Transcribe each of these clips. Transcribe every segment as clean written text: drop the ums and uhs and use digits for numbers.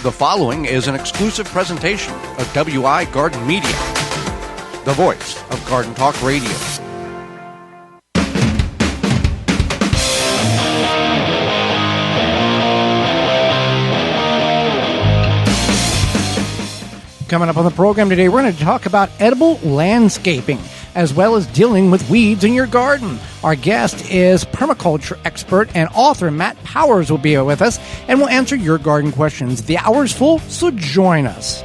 The following is an exclusive presentation of WI Garden Media, the voice of Garden Talk Radio. Coming up on the program today, we're going to talk about edible landscaping, as well as dealing with weeds in your garden. Our guest is permaculture expert and author Matt Powers will be with us, and we'll answer your garden questions. The hour's full, so join us.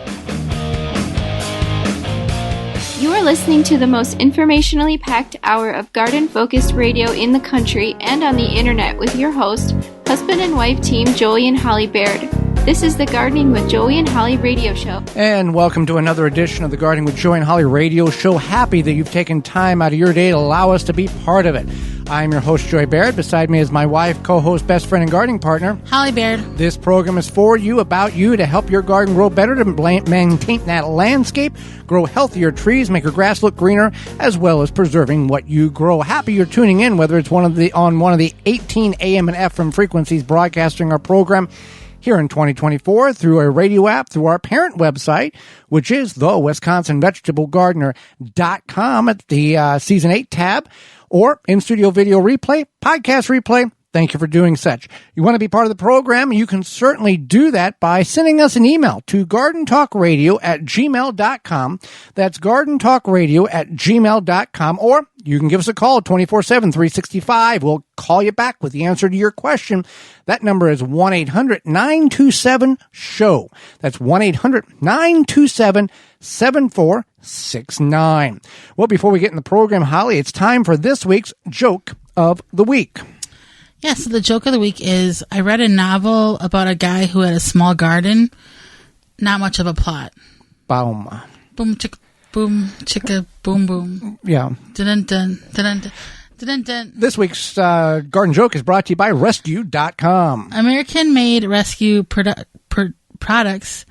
You are listening to the most informationally packed hour of garden-focused radio in the country and on the internet with your host, husband and wife team Joey and Holly Baird. This is the Gardening with Joey and Holly radio show. And welcome to another edition of the Gardening with Joey and Holly radio show. Happy that you've taken time out of your day to allow us to be part of it. I'm your host, Joey Baird. Beside me is my wife, co-host, best friend, and gardening partner, Holly Baird. This program is for you, about you, to help your garden grow better, to maintain that landscape, grow healthier trees, make your grass look greener, as well as preserving what you grow. Happy you're tuning in, whether it's on one of the 18 AM and FM frequencies broadcasting our program here in 2024 through a radio app, through our parent website, which is the WisconsinVegetableGardener.com at the Season 8 tab, or in-studio video replay, podcast replay. Thank you for doing such. You want to be part of the program? You can certainly do that by sending us an email to gardentalkradio@gmail.com. That's gardentalkradio@gmail.com. Or you can give us a call 24/7, 365. We'll call you back with the answer to your question. That number is 1-800-927-SHOW. That's 1-800-927-7469. Well, before we get in the program, Holly, it's time for this week's Joke of the Week. Yeah, so the joke of the week is, I read a novel about a guy who had a small garden, not much of a plot. Boom. Boom, chicka, boom, chicka, boom, boom. Yeah. Dun, dun, dun, dun, dun, dun. This week's garden joke is brought to you by Rescue.com. American-made rescue products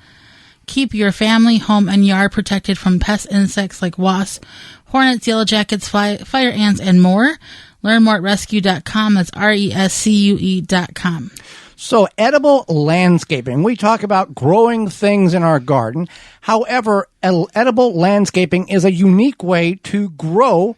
keep your family, home, and yard protected from pest insects like wasps, hornets, yellow jackets, fire ants, and more. Learn more at rescue.com. That's RESCUE.com. So, edible landscaping. We talk about growing things in our garden. However, edible landscaping is a unique way to grow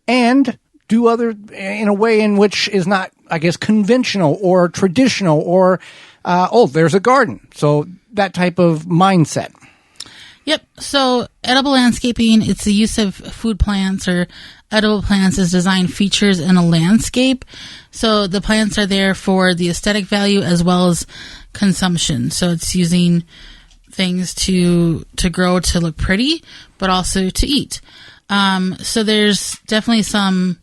and do other in a way in which is not, I guess, conventional or traditional or, there's a garden. So, that type of mindset. Yep. So edible landscaping, it's the use of food plants or edible plants as design features in a landscape. So the plants are there for the aesthetic value as well as consumption. So it's using things to grow to look pretty, but also to eat. So there's definitely some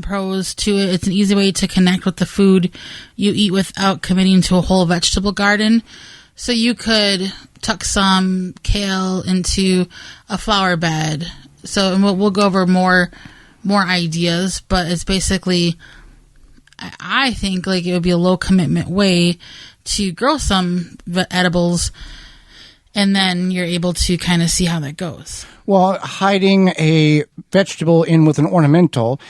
pros to it. It's an easy way to connect with the food you eat without committing to a whole vegetable garden. So you could tuck some kale into a flower bed. So we'll go over more ideas, but it's basically, I think, like, it would be a low commitment way to grow some edibles, and then you're able to kind of see how that goes. Well, hiding a vegetable in with an ornamental,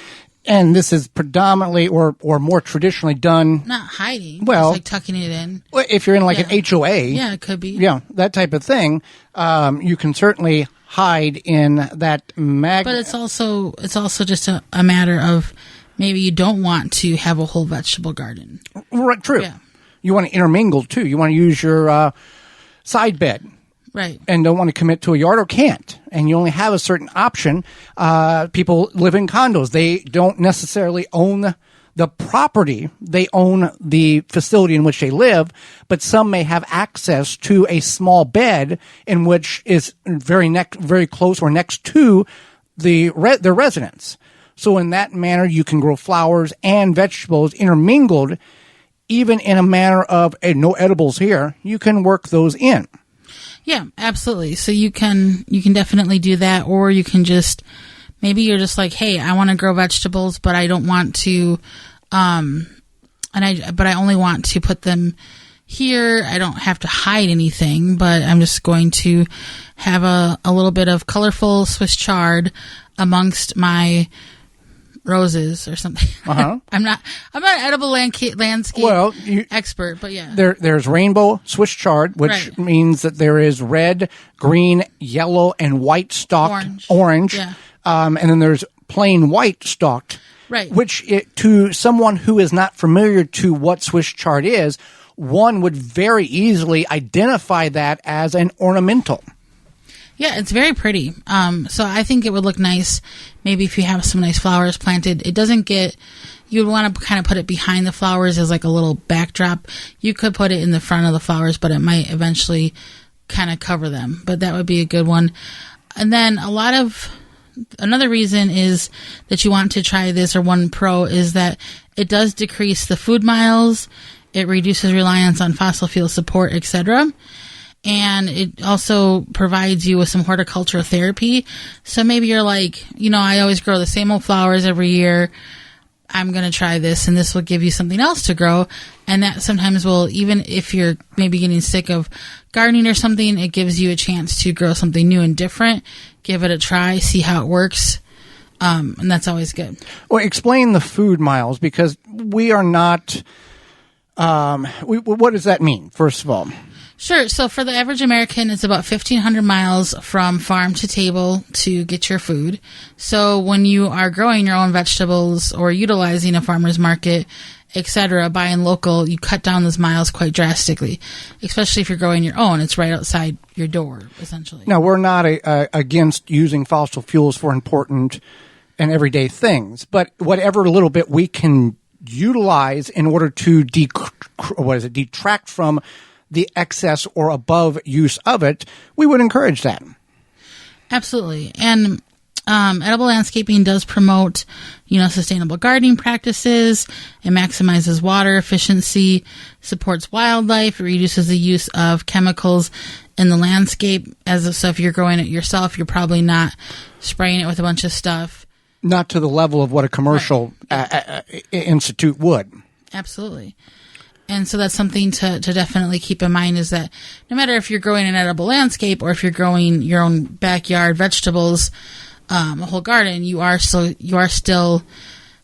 and this is predominantly or more traditionally done. Not hiding. Well, just like tucking it in. If you're in like an HOA. Yeah, it could be. Yeah, that type of thing. You can certainly hide in that But it's also just a matter of maybe you don't want to have a whole vegetable garden. Right, true. Yeah. You want to intermingle too. You want to use your side bed. Right. And don't want to commit to a yard or can't. And you only have a certain option. People live in condos. They don't necessarily own the property. They own the facility in which they live, but some may have access to a small bed in which is very close or next to their residence. So in that manner, you can grow flowers and vegetables intermingled, even in a manner of no edibles here. You can work those in. Yeah, absolutely. So you can definitely do that, or you can just, maybe you're just like, hey, I want to grow vegetables, but I don't want to, but I only want to put them here. I don't have to hide anything, but I'm just going to have a little bit of colorful Swiss chard amongst my roses or something. Uh-huh. I'm not an edible landscape expert, but yeah. There's rainbow Swiss chard, which Right. means that there is red, green, yellow, and white stalked orange. Yeah. And then there's plain white stalked. Right. Which to someone who is not familiar to what Swiss chard is, one would very easily identify that as an ornamental. Yeah, it's very pretty. So I think it would look nice maybe if you have some nice flowers planted. It doesn't get, you'd want to kind of put it behind the flowers as like a little backdrop. You could put it in the front of the flowers, but it might eventually kind of cover them. But that would be a good one. And then another reason is that you want to try this, or one pro, is that it does decrease the food miles. It reduces reliance on fossil fuel support, etc. And it also provides you with some horticultural therapy. So maybe you're like, I always grow the same old flowers every year. I'm going to try this, and this will give you something else to grow. And that sometimes will, even if you're maybe getting sick of gardening or something, it gives you a chance to grow something new and different. Give it a try, see how it works. And that's always good. Well, explain the food miles, because we are not, what does that mean, first of all? Sure. So for the average American, it's about 1,500 miles from farm to table to get your food. So when you are growing your own vegetables or utilizing a farmer's market, etc., buying local, you cut down those miles quite drastically, especially if you're growing your own. It's right outside your door, essentially. Now, we're not against using fossil fuels for important and everyday things, but whatever little bit we can utilize in order to detract from the excess or above use of it, we would encourage that. Absolutely. And edible landscaping does promote, sustainable gardening practices. It maximizes water efficiency, supports wildlife, it reduces the use of chemicals in the landscape. So if you're growing it yourself, you're probably not spraying it with a bunch of stuff. Not to the level of what a commercial institute would. Absolutely. And so that's something to definitely keep in mind, is that no matter if you're growing an edible landscape or if you're growing your own backyard vegetables, a whole garden, you are still,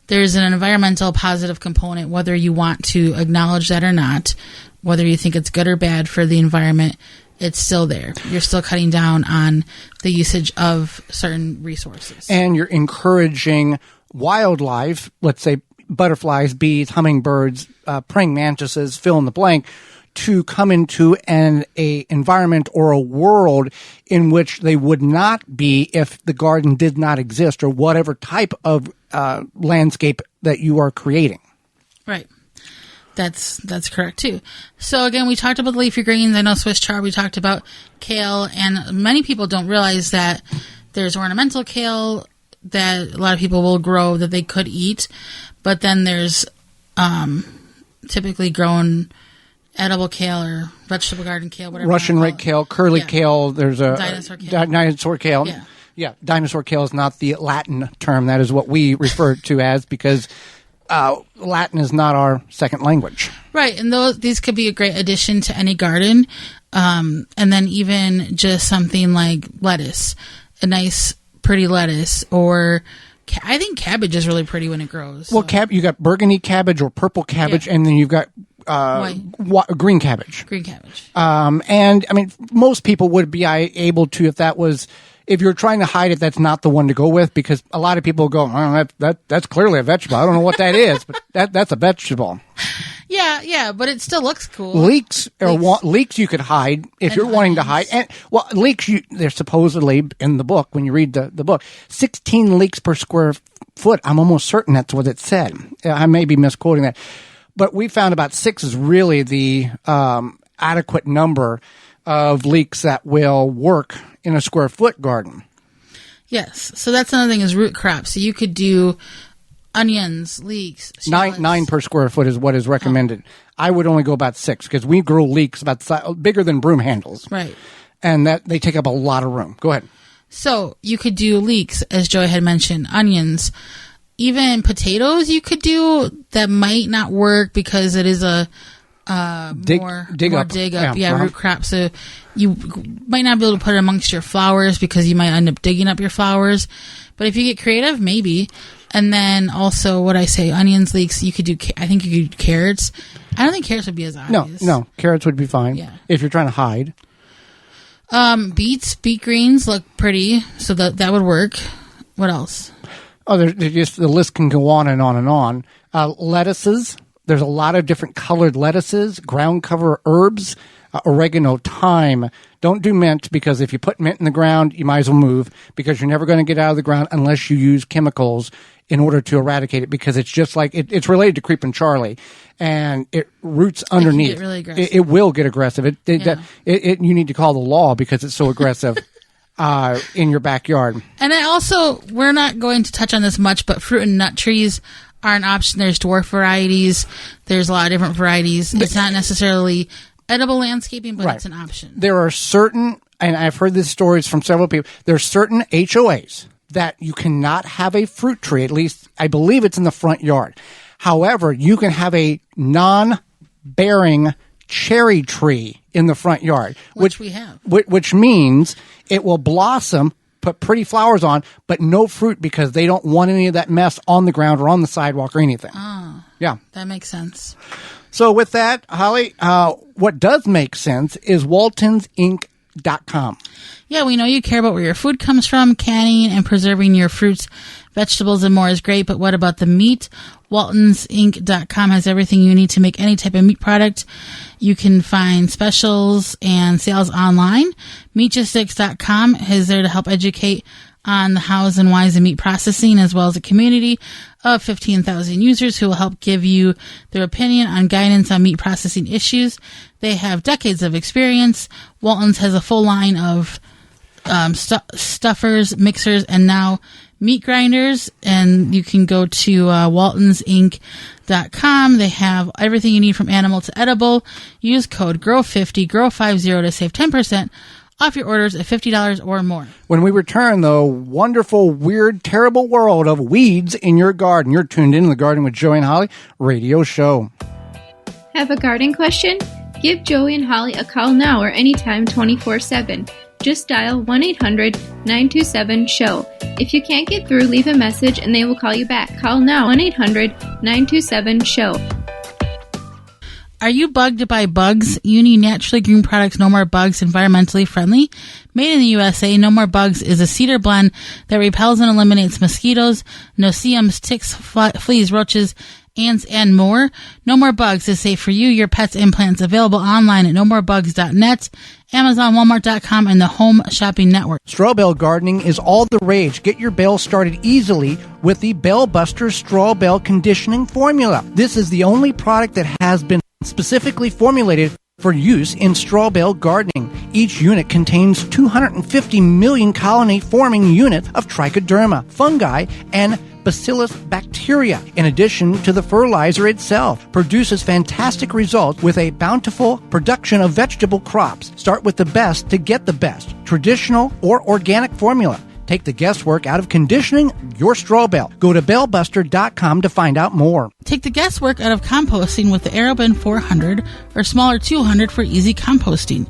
there's an environmental positive component, whether you want to acknowledge that or not, whether you think it's good or bad for the environment, it's still there. You're still cutting down on the usage of certain resources. And you're encouraging wildlife, let's say butterflies, bees, hummingbirds, praying mantises, fill in the blank, to come into a environment or a world in which they would not be if the garden did not exist, or whatever type of landscape that you are creating. Right. That's correct too. So again, we talked about the leafy greens. I know Swiss chard. We talked about kale, and many people don't realize that there's ornamental kale that a lot of people will grow that they could eat, but then there's typically grown edible kale or vegetable garden kale, whatever. Russian red kale, curly kale. There's a dinosaur kale. Yeah, dinosaur kale is not the Latin term. That is what we refer to as, because Latin is not our second language. Right, and these could be a great addition to any garden. And then even just something like lettuce, a nice, pretty lettuce, or I think cabbage is really pretty when it grows. Well, you got burgundy cabbage or purple cabbage, and then you've got green cabbage. Green cabbage. And I mean, most people would be able to, if you're trying to hide it, that's not the one to go with, because a lot of people go, oh, that's clearly a vegetable. I don't know what that is, but that's a vegetable. Yeah, but it still looks cool. Leeks you could hide if you're wanting to hide. And leeks, they're supposedly in the book, when you read the book, 16 leeks per square foot. I'm almost certain that's what it said. I may be misquoting that, but we found about 6 is really the adequate number of leeks that will work in a square foot garden. Yes. So that's another thing, is root crops. So you could do onions, leeks, shallots. 9 per square foot is what is recommended. I would only go about 6, because we grow leeks about bigger than broom handles. Right. And that they take up a lot of room. Go ahead. So you could do leeks, as Joy had mentioned, onions, even potatoes you could do. That might not work because it is a dig up. Yeah, root crop. So you might not be able to put it amongst your flowers because you might end up digging up your flowers. But if you get creative, maybe. And then also, what I say, onions, leeks, you could do, I think you could do carrots. I don't think carrots would be as obvious. No, carrots would be fine. Yeah. If you're trying to hide. Beet greens look pretty, so that would work. What else? Oh, the list can go on and on and on. Lettuces. There's a lot of different colored lettuces, ground cover herbs, oregano, thyme. Don't do mint, because if you put mint in the ground, you might as well move, because you're never going to get out of the ground unless you use chemicals in order to eradicate it, because it's just like it's related to Creeping Charlie, and it roots underneath. It can get really aggressive. It will get aggressive. You need to call the law because it's so aggressive. In your backyard. And we're not going to touch on this much, but fruit and nut trees are an option. There's dwarf varieties. There's a lot of different varieties. It's not necessarily edible landscaping, but It's an option. There are certain, and I've heard these stories from several people, there are certain HOAs that you cannot have a fruit tree, at least I believe it's in the front yard. However, you can have a non-bearing cherry tree in the front yard, which we have, which means it will blossom, put pretty flowers on, but no fruit, because they don't want any of that mess on the ground or on the sidewalk or anything. Oh, yeah, that makes sense. So with that, Holly, what does make sense is waltonsinc.com. Yeah, we know you care about where your food comes from. Canning and preserving your fruits, vegetables, and more is great, but what about the meat? waltonsinc.com has everything you need to make any type of meat product. You can find specials and sales online. Meatgistics.com is there to help educate on the hows and whys of meat processing, as well as a community of 15,000 users who will help give you their opinion on guidance on meat processing issues. They have decades of experience. Walton's has a full line of stuffers, mixers, and now meat grinders, and you can go to waltonsinc.com. They have everything you need from animal to edible. Use code GROW50, GROW50 to save 10% off your orders at $50 or more. When we return, the wonderful, weird, terrible world of weeds in your garden. You're tuned in to the Garden with Joey and Holly radio show. Have a garden question? Give Joey and Holly a call now or anytime 24/7. Just dial 1-800-927-SHOW. If you can't get through, leave a message and they will call you back. Call now, 1-800-927-SHOW. Are you bugged by bugs? You need naturally green products, No More Bugs, environmentally friendly. Made in the USA, No More Bugs is a cedar blend that repels and eliminates mosquitoes, no-see-ums, ticks, fleas, roaches, ants, and more. No More Bugs is safe for you, your pets, and plants. Available online at nomorebugs.net, Amazon, Walmart.com, and the Home Shopping Network. Straw bale gardening is all the rage. Get your bale started easily with the Bale Buster Straw Bale Conditioning Formula. This is the only product that has been specifically formulated for use in straw bale gardening. Each unit contains 250 million colony-forming units of trichoderma, fungi, and bacillus bacteria. In addition to the fertilizer itself, produces fantastic results with a bountiful production of vegetable crops. Start with the best to get the best, traditional or organic formula. Take the guesswork out of conditioning your straw bale. Go to balebuster.com to find out more. Take the guesswork out of composting with the AeroBin 400 or smaller 200 for easy composting.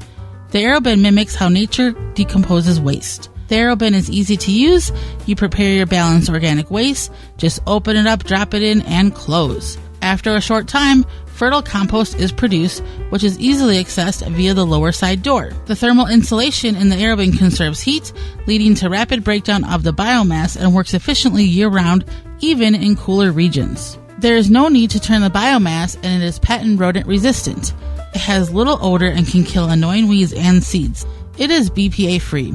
The AeroBin mimics how nature decomposes waste. The AeroBin is easy to use. You prepare your balanced organic waste. Just open it up, drop it in, and close. After a short time, fertile compost is produced, which is easily accessed via the lower side door. The thermal insulation in the AeroBin conserves heat, leading to rapid breakdown of the biomass, and works efficiently year-round, even in cooler regions. There is no need to turn the biomass, and it is patent rodent resistant. It has little odor and can kill annoying weeds and seeds. It is BPA free.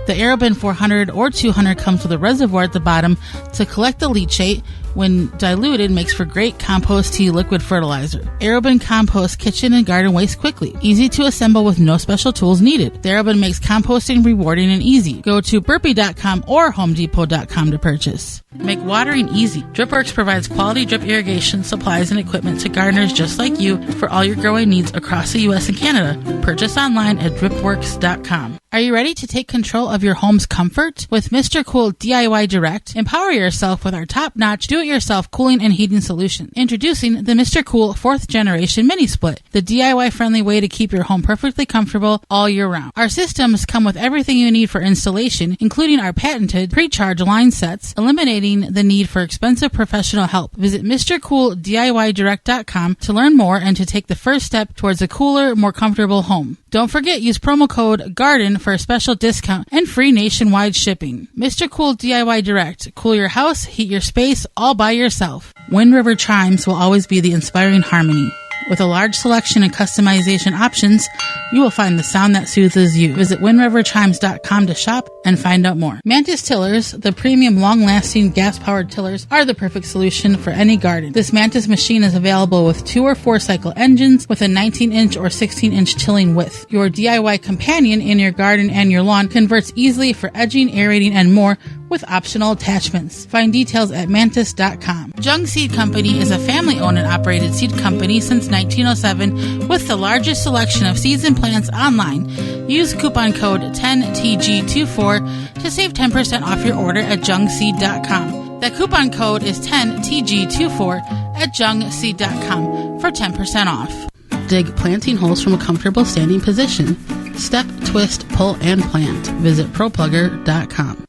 The AeroBin 400 or 200 comes with a reservoir at the bottom to collect the leachate. When diluted, makes for great compost tea liquid fertilizer. AeroBin composts kitchen and garden waste quickly. Easy to assemble with no special tools needed. The AeroBin makes composting rewarding and easy. Go to burpee.com or homedepot.com to purchase. Make watering easy. DripWorks provides quality drip irrigation supplies and equipment to gardeners just like you for all your growing needs across the U.S. and Canada. Purchase online at dripworks.com. Are you ready to take control of your home's comfort? With Mr. Cool DIY Direct, empower yourself with our top-notch do do-it-yourself cooling and heating solution. Introducing the Mr. Cool 4th Generation Mini Split, the DIY-friendly way to keep your home perfectly comfortable all year round. Our systems come with everything you need for installation, including our patented pre-charge line sets, eliminating the need for expensive professional help. Visit MrCoolDIYDirect.com to learn more and to take the first step towards a cooler, more comfortable home. Don't forget, use promo code GARDEN for a special discount and free nationwide shipping. Mr. Cool DIY Direct. Cool your house, heat your space, all by yourself. Wind River Chimes will always be the inspiring harmony. With a large selection and customization options, you will find the sound that soothes you. Visit windriverchimes.com to shop and find out more. Mantis Tillers, the premium long-lasting gas-powered tillers, are the perfect solution for any garden. This Mantis machine is available with 2 or 4 cycle engines with a 19-inch or 16-inch tilling width. Your DIY companion in your garden and your lawn converts easily for edging, aerating, and more with optional attachments. Find details at mantis.com. Jung Seed Company is a family-owned and operated seed company since 1907 with the largest selection of seeds and plants online. Use coupon code 10TG24 to save 10% off your order at jungseed.com. That coupon code is 10TG24 at jungseed.com for 10% off. Dig planting holes from a comfortable standing position. Step, twist, pull, and plant. Visit ProPlugger.com.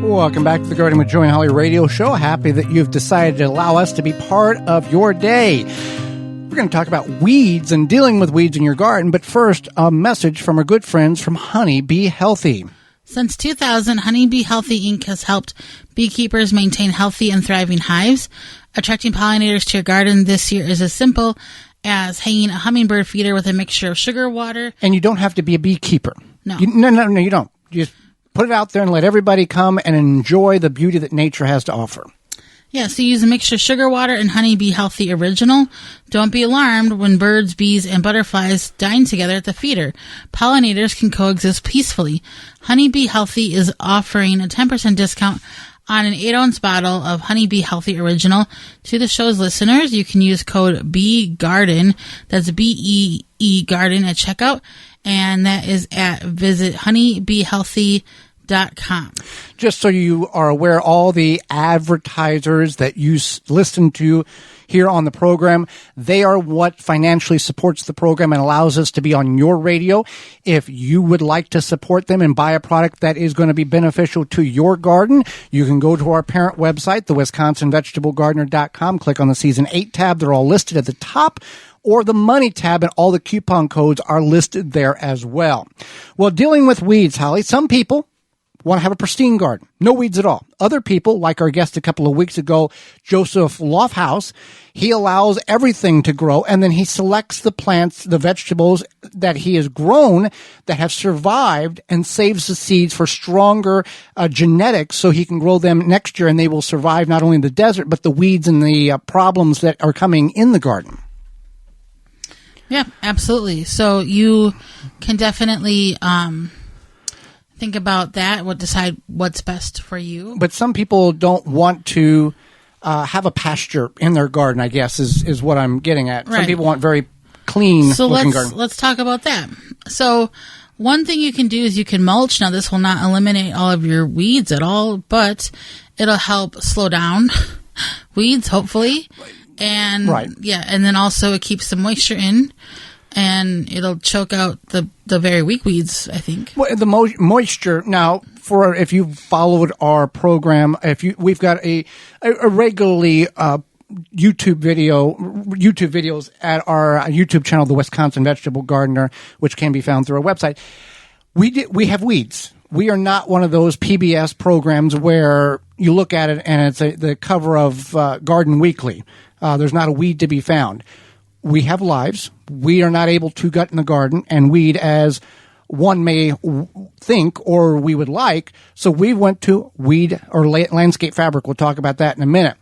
Welcome back to the Garden with Joy and Holly radio show. Happy that you've decided to allow us to be part of your day. We're going to talk about weeds and dealing with weeds in your garden, but first, a message from our good friends from Honey Bee Healthy. Since 2000, Honey Bee Healthy Inc. has helped beekeepers maintain healthy and thriving hives. Attracting pollinators to your garden this year is as simple as hanging a hummingbird feeder with a mixture of sugar water. And you don't have to be a beekeeper. No. No, you don't. You just put it out there and let everybody come and enjoy the beauty that nature has to offer. Yeah, so use a mixture of sugar water and Honey Bee Healthy Original. Don't be alarmed when birds, bees, and butterflies dine together at the feeder. Pollinators can coexist peacefully. Honey Bee Healthy is offering a 10% discount on an 8-ounce bottle of Honey Bee Healthy Original. To the show's listeners, you can use code BEEGARDEN, that's BEE Garden at checkout, and that is at visit honeybeehealthy.com. Just so you are aware, all the advertisers that you listen to here on the program, they are what financially supports the program and allows us to be on your radio. If you would like to support them and buy a product that is going to be beneficial to your garden, you can go to our parent website, the WisconsinVegetableGardener.com, click on the Season 8 tab. They're all listed at the top, or the Money tab, and all the coupon codes are listed there as well. Well, dealing with weeds, Holly, some people want to have a pristine garden. No weeds at all. Other people, like our guest a couple of weeks ago, Joseph Lofthouse, he allows everything to grow, and then he selects the plants, the vegetables that he has grown that have survived, and saves the seeds for stronger genetics so he can grow them next year, and they will survive not only in the desert, but the weeds and the problems that are coming in the garden. Yeah, absolutely. So you can definitely think about that, decide what's best for you. But some people don't want to have a pasture in their garden, I guess, is what I'm getting at. Right. Some people want very clean looking garden. Let's talk about that. So one thing you can do is you can mulch. Now, this will not eliminate all of your weeds at all, but it'll help slow down weeds, hopefully. And right. Yeah, and then also it keeps the moisture in, and it'll choke out the very weak weeds, I think. Well, the moisture now, for if you followed our program, we've got a regularly YouTube videos at our YouTube channel, the Wisconsin Vegetable Gardener, which can be found through our website. We have weeds. We are not one of those PBS programs where you look at it and it's the cover of Garden Weekly. There's not a weed to be found. We have lives. We are not able to gut in the garden and weed as one may think or we would like. So we went to weed or landscape fabric. We'll talk about that in a minute.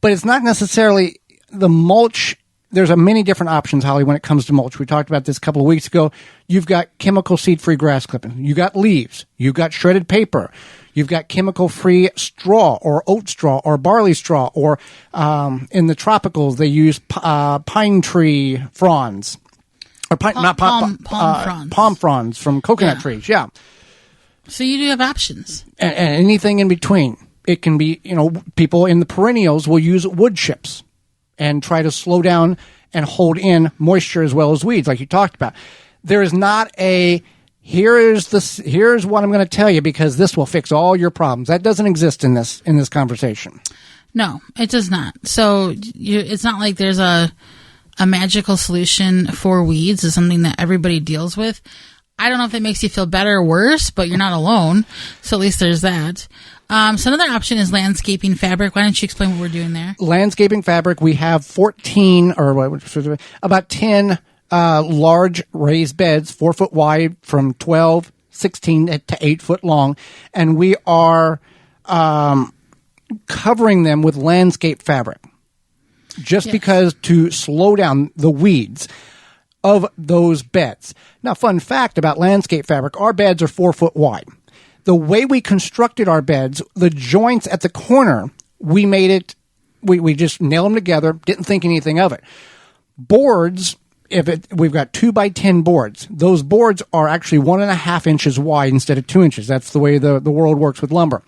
But it's not necessarily the mulch. There's many different options, Holly, when it comes to mulch. We talked about this a couple of weeks ago. You've got chemical seed-free grass clipping. You've got leaves. You've got shredded paper. You've got chemical-free straw or oat straw or barley straw, or in the tropicals, they use pine tree fronds. Or palm fronds from coconut trees, yeah. So you do have options. And anything in between. It can be, people in the perennials will use wood chips and try to slow down and hold in moisture as well as weeds, like you talked about. There is not here's what I'm going to tell you because this will fix all your problems. That doesn't exist in this conversation. No, it does not. So it's not like there's a magical solution for weeds. It's something that everybody deals with. I don't know if that makes you feel better or worse, but you're not alone. So at least there's that. So another option is landscaping fabric. Why don't you explain what we're doing there? Landscaping fabric, we have 14 or about 10 large raised beds, 4 foot wide from 12, 16 to 8 foot long. And we are covering them with landscape fabric just because to slow down the weeds of those beds. Now, fun fact about landscape fabric, our beds are 4 foot wide. The way we constructed our beds, the joints at the corner, we just nailed them together, didn't think anything of it. Boards, we've got 2x10 boards. Those boards are actually 1.5 inches wide instead of 2 inches. That's the way the world works with lumber.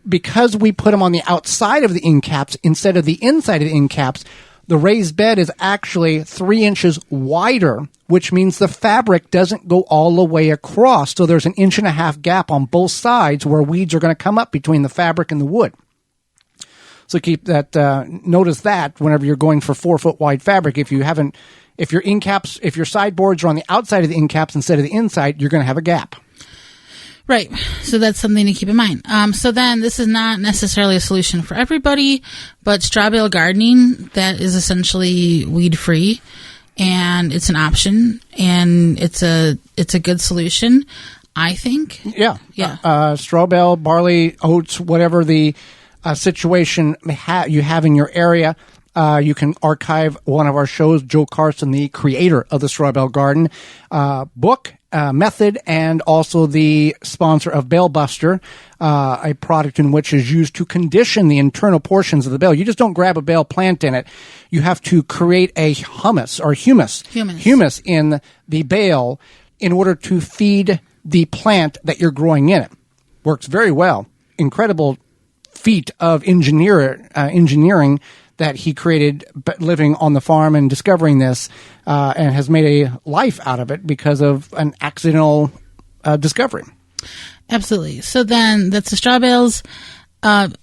Because we put them on the outside of the end caps instead of the inside of the end caps, the raised bed is actually 3 inches wider, which means the fabric doesn't go all the way across. So there's an 1.5 inch gap on both sides where weeds are going to come up between the fabric and the wood. So keep that, notice that whenever you're going for 4 foot wide fabric, if your sideboards are on the outside of the end caps instead of the inside, you're going to have a gap. Right. So that's something to keep in mind. So then this is not necessarily a solution for everybody, but straw bale gardening, that is essentially weed free and it's an option and it's a good solution, I think. Yeah. Yeah. Straw bale, barley, oats, whatever the situation you have in your area. You can archive one of our shows, Joe Carson, the creator of the Straw Bale Garden book, method, and also the sponsor of Bale Buster, a product in which is used to condition the internal portions of the bale. You just don't grab a bale, plant in it. You have to create a humus in the bale in order to feed the plant that you're growing in it. Works very well. Incredible feat of engineering that he created living on the farm and discovering this, and has made a life out of it because of an accidental discovery. Absolutely. So then that's the straw bales.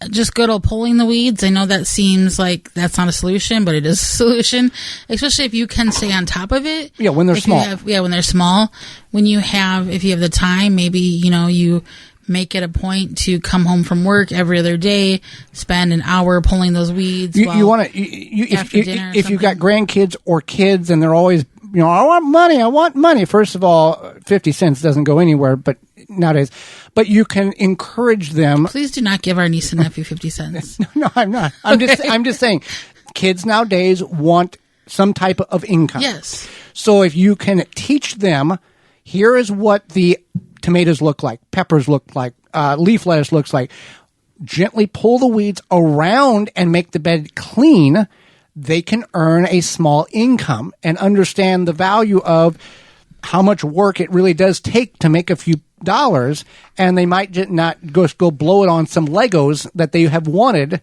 Just good old pulling the weeds. I know that seems like that's not a solution, but it is a solution, especially if you can stay on top of it. Yeah, when they're small. When they're small. If you have the time, maybe, you make it a point to come home from work every other day, spend an hour pulling those weeds. You want to, if you've got grandkids or kids and they're always, I want money. First of all, 50 cents doesn't go anywhere, but nowadays, but you can encourage them. Please do not give our niece and nephew 50 cents. No, I'm not. I'm just saying kids nowadays want some type of income. Yes. So if you can teach them, here is what the tomatoes look like, peppers look like, leaf lettuce looks like. Gently pull the weeds around and make the bed clean. They can earn a small income and understand the value of how much work it really does take to make a few dollars. And they might just not go blow it on some Legos that they have wanted.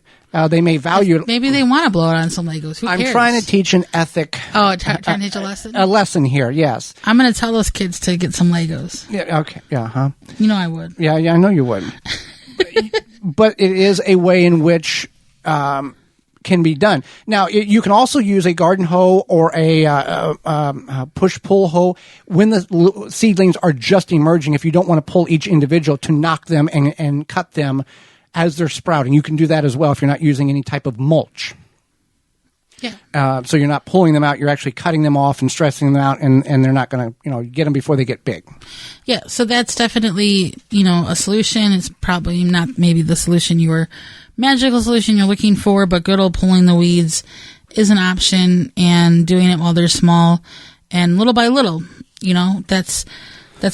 They may value it. Maybe they want to blow it on some Legos. Who cares? I'm trying to teach an ethic. Oh, trying to teach a lesson? A lesson here, yes. I'm going to tell those kids to get some Legos. Yeah, okay. Yeah, huh? I would. Yeah, I know you would. But it is a way in which can be done. Now, you can also use a garden hoe or a push-pull hoe when the seedlings are just emerging. If you don't want to pull each individual, to knock them and cut them as they're sprouting. You can do that as well if you're not using any type of mulch. Yeah. So you're not pulling them out, you're actually cutting them off and stressing them out, and they're not going to, get them before they get big. Yeah, so that's definitely, a solution. It's probably not maybe the solution magical solution you're looking for, but good old pulling the weeds is an option, and doing it while they're small and little by little, that's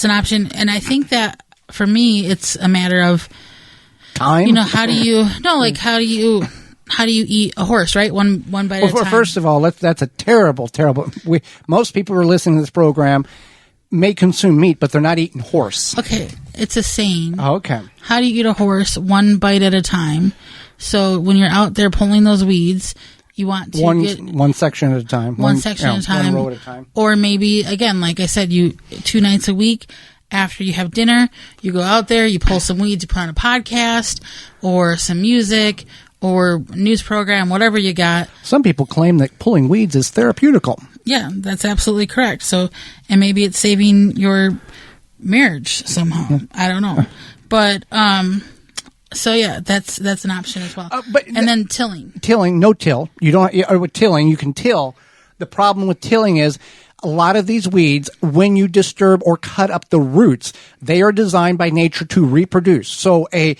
an option. And I think that for me, it's a matter of time. How do you eat a horse, right? One bite at a time. First of all, that's a terrible. Most people who are listening to this program may consume meat, but they're not eating horse. Okay, it's a saying. Oh, okay. How do you eat a horse? One bite at a time. So when you're out there pulling those weeds, you want to get one section at a time. One section at a time. 1 row at a time. Or maybe, again, like I said, 2 nights a week after you have dinner, you go out there, you pull some weeds, you put on a podcast or some music or news program, whatever you got. Some people claim that pulling weeds is therapeutical. Yeah, that's absolutely correct. So, and maybe it's saving your marriage somehow. I don't know. But, so yeah, that's an option as well. And then tilling. Tilling, no till. You don't, or with tilling, you can till. The problem with tilling is a lot of these weeds, when you disturb or cut up the roots, they are designed by nature to reproduce. So a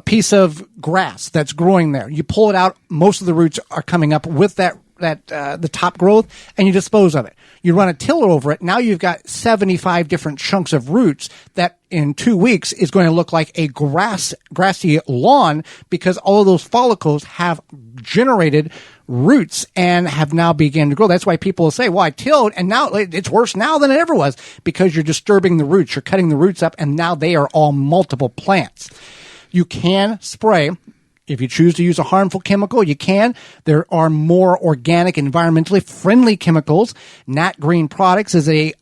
piece of grass that's growing there, you pull it out, most of the roots are coming up with the top growth, and you dispose of it. You run a tiller over it. Now you've got 75 different chunks of roots that in 2 weeks is going to look like a grassy lawn, because all of those follicles have generated roots and have now begun to grow. That's why people will say, well, I tilled and now it's worse now than it ever was, because you're disturbing the roots. You're cutting the roots up, and now they are all multiple plants. You can spray. If you choose to use a harmful chemical, you can. There are more organic, environmentally friendly chemicals. Nat Green Products is a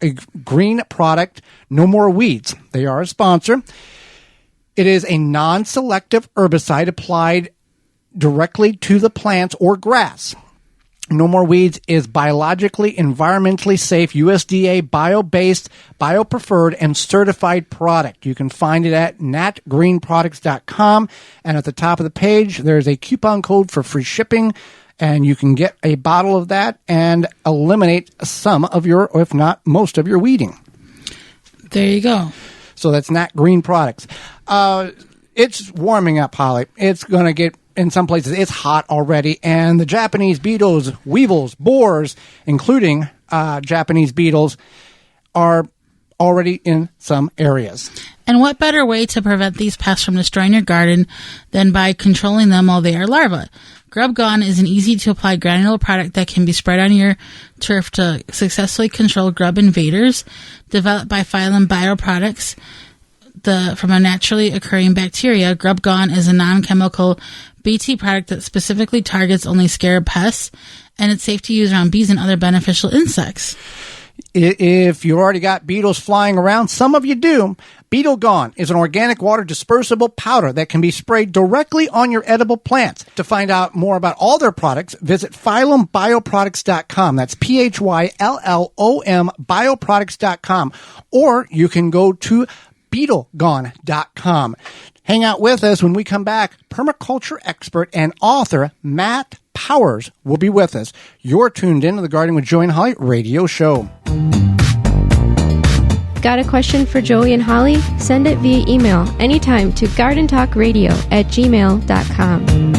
green product. No more weeds. They are a sponsor. It is a non-selective herbicide applied directly to the plants or grass. No More Weeds is biologically, environmentally safe, USDA bio-based, bio-preferred, and certified product. You can find it at natgreenproducts.com. And at the top of the page, there's a coupon code for free shipping. And you can get a bottle of that and eliminate some of your, or if not most of your weeding. There you go. So that's Nat Green Products. It's warming up, Holly. It's going to get, in some places, it's hot already. And the Japanese beetles, weevils, borers, including Japanese beetles, are already in some areas. And what better way to prevent these pests from destroying your garden than by controlling them while they are larvae? Grub Gone is an easy-to-apply granular product that can be spread on your turf to successfully control grub invaders. Developed by Phylum Bioproducts from a naturally occurring bacteria, Grub Gone is a non-chemical BT product that specifically targets only scarab pests, and it's safe to use around bees and other beneficial insects. If you already got beetles flying around, some of you do, Beetle Gone is an organic water dispersible powder that can be sprayed directly on your edible plants. To find out more about all their products, visit PhylumBioproducts.com. That's PhylLLOM bioproducts.com. Or you can go to BeetleGone.com. Hang out with us when we come back. Permaculture expert and author Matt Powers will be with us. You're tuned in to the Gardening with Joey and Holly radio show. Got a question for Joey and Holly? Send it via email anytime to gardentalkradio@gmail.com.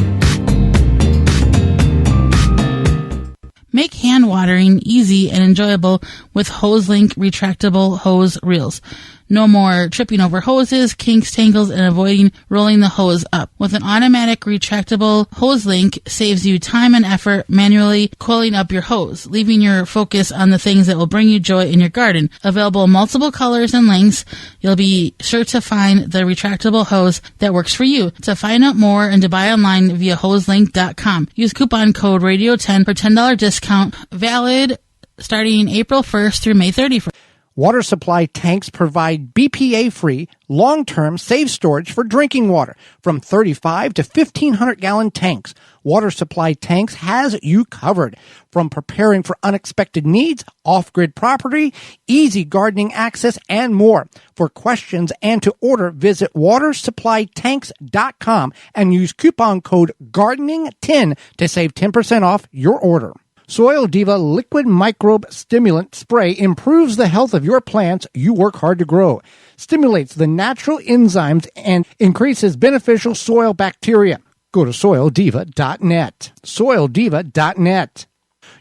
Make hand watering easy and enjoyable with HoseLink retractable hose reels. No more tripping over hoses, kinks, tangles, and avoiding rolling the hose up. With an automatic retractable HoseLink saves you time and effort manually coiling up your hose, leaving your focus on the things that will bring you joy in your garden. Available in multiple colors and lengths, you'll be sure to find the retractable hose that works for you. To find out more and to buy online via hoselink.com. Use coupon code radio10 for $10 discount, valid starting April 1st through May 31st. Water supply tanks provide BPA-free, long-term, safe storage for drinking water. From 35 to 1,500-gallon tanks, Water Supply Tanks has you covered. From preparing for unexpected needs, off-grid property, easy gardening access, and more. For questions and to order, visit watersupplytanks.com and use coupon code GARDENING10 to save 10% off your order. Soil Diva Liquid Microbe Stimulant Spray improves the health of your plants you work hard to grow, stimulates the natural enzymes, and increases beneficial soil bacteria. Go to soildiva.net. Soildiva.net.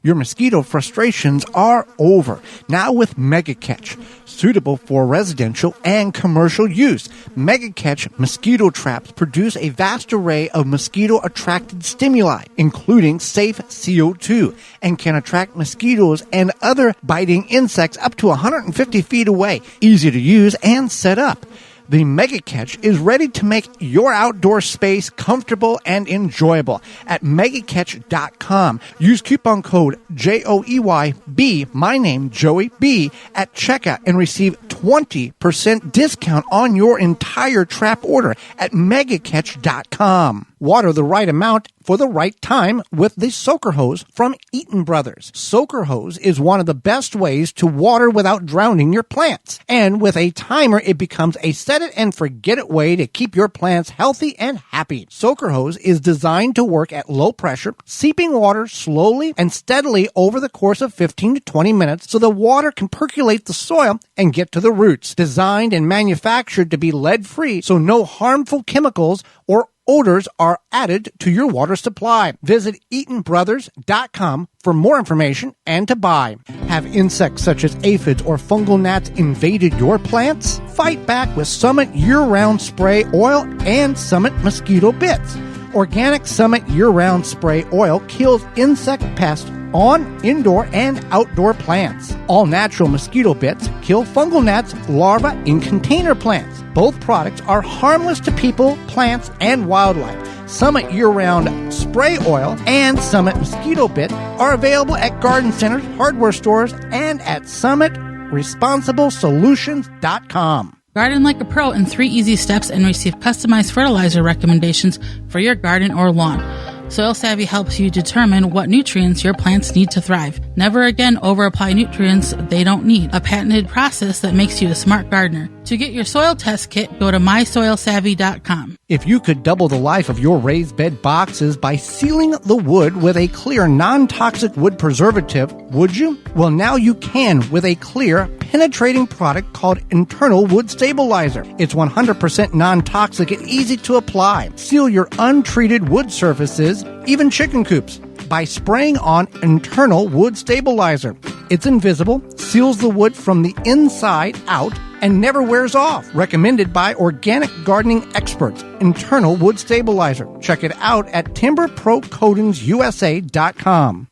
Your mosquito frustrations are over. Now with Mega Catch, suitable for residential and commercial use. Mega Catch mosquito traps produce a vast array of mosquito-attracted stimuli, including safe CO2, and can attract mosquitoes and other biting insects up to 150 feet away. Easy to use and set up. The Mega Catch is ready to make your outdoor space comfortable and enjoyable at megacatch.com. Use coupon code JOEYB, my name Joey B, at checkout and receive 20% discount on your entire trap order at megacatch.com. Water the right amount for the right time with the soaker hose from Eaton Brothers. Soaker hose is one of the best ways to water without drowning your plants. And with a timer, it becomes a set it and forget it way to keep your plants healthy and happy. Soaker hose is designed to work at low pressure, seeping water slowly and steadily over the course of 15 to 20 minutes so the water can percolate the soil and get to the roots. Designed and manufactured to be lead-free so no harmful chemicals or odors are added to your water supply. Visit EatonBrothers.com for more information and to buy. Have insects such as aphids or fungal gnats invaded your plants? Fight back with Summit Year-Round Spray Oil and Summit Mosquito Bits. Organic Summit Year-Round Spray Oil kills insect pests on indoor and outdoor plants. All natural mosquito bits kill fungal gnats larvae in container plants. Both products are harmless to people, plants, and wildlife. Summit Year-Round Spray Oil and Summit Mosquito Bit are available at garden centers, hardware stores, and at SummitResponsibleSolutions.com. Garden like a pro in 3 easy steps and receive customized fertilizer recommendations for your garden or lawn. Soil Savvy helps you determine what nutrients your plants need to thrive. Never again over-apply nutrients they don't need. A patented process that makes you a smart gardener. To get your soil test kit, go to mysoilsavvy.com. If you could double the life of your raised bed boxes by sealing the wood with a clear, non-toxic wood preservative, would you? Well, now you can with a clear, penetrating product called Internal Wood Stabilizer. It's 100% non-toxic and easy to apply. Seal your untreated wood surfaces, even chicken coops, by spraying on Internal Wood Stabilizer. It's invisible, seals the wood from the inside out, and never wears off. Recommended by organic gardening experts. Internal Wood Stabilizer. Check it out at timberprocoatingsusa.com.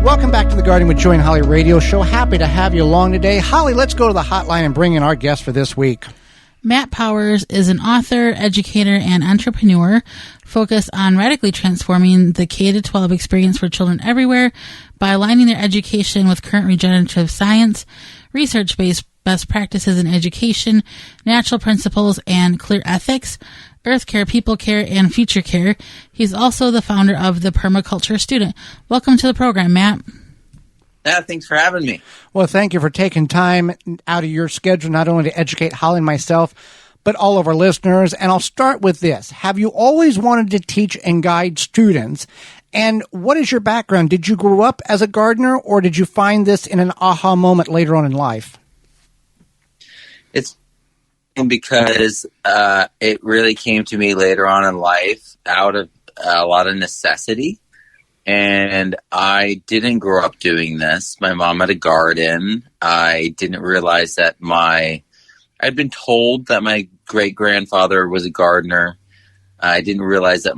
Welcome back to the Gardening with Joey and Holly radio show. Happy to have you along today. Holly, let's go to the hotline and bring in our guest for this week. Matt Powers is an author, educator, and entrepreneur focused on radically transforming the K-12 experience for children everywhere by aligning their education with current regenerative science, research-based best practices in education, natural principles, and clear ethics, earth care, people care, and future care. He's also the founder of the Permaculture Student. Welcome to the program, Matt. Yeah, thanks for having me. Well, thank you for taking time out of your schedule, not only to educate Holly and myself, but all of our listeners. And I'll start with this. Have you always wanted to teach and guide students? And what is your background? Did you grow up as a gardener, or did you find this in an aha moment later on in life? It's because it really came to me later on in life out of a lot of necessity. And I didn't grow up doing this. My mom had a garden. I didn't realize that I'd been told that my great-grandfather was a gardener. I didn't realize that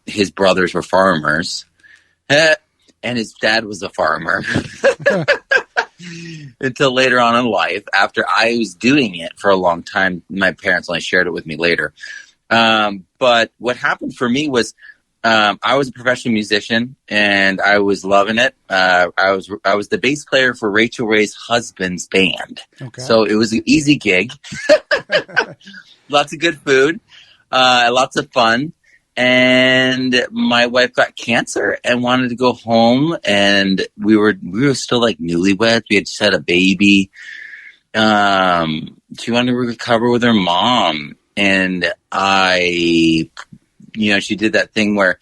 his brothers were farmers. And his dad was a farmer. Until later on in life, after I was doing it for a long time. My parents only shared it with me later. But what happened for me was, I was a professional musician and I was loving it. I was the bass player for Rachel Ray's husband's band. Okay. So it was an easy gig. Lots of good food, lots of fun. And my wife got cancer and wanted to go home, and we were still like newlyweds. We had just had a baby. She wanted to recover with her mom, and she did that thing where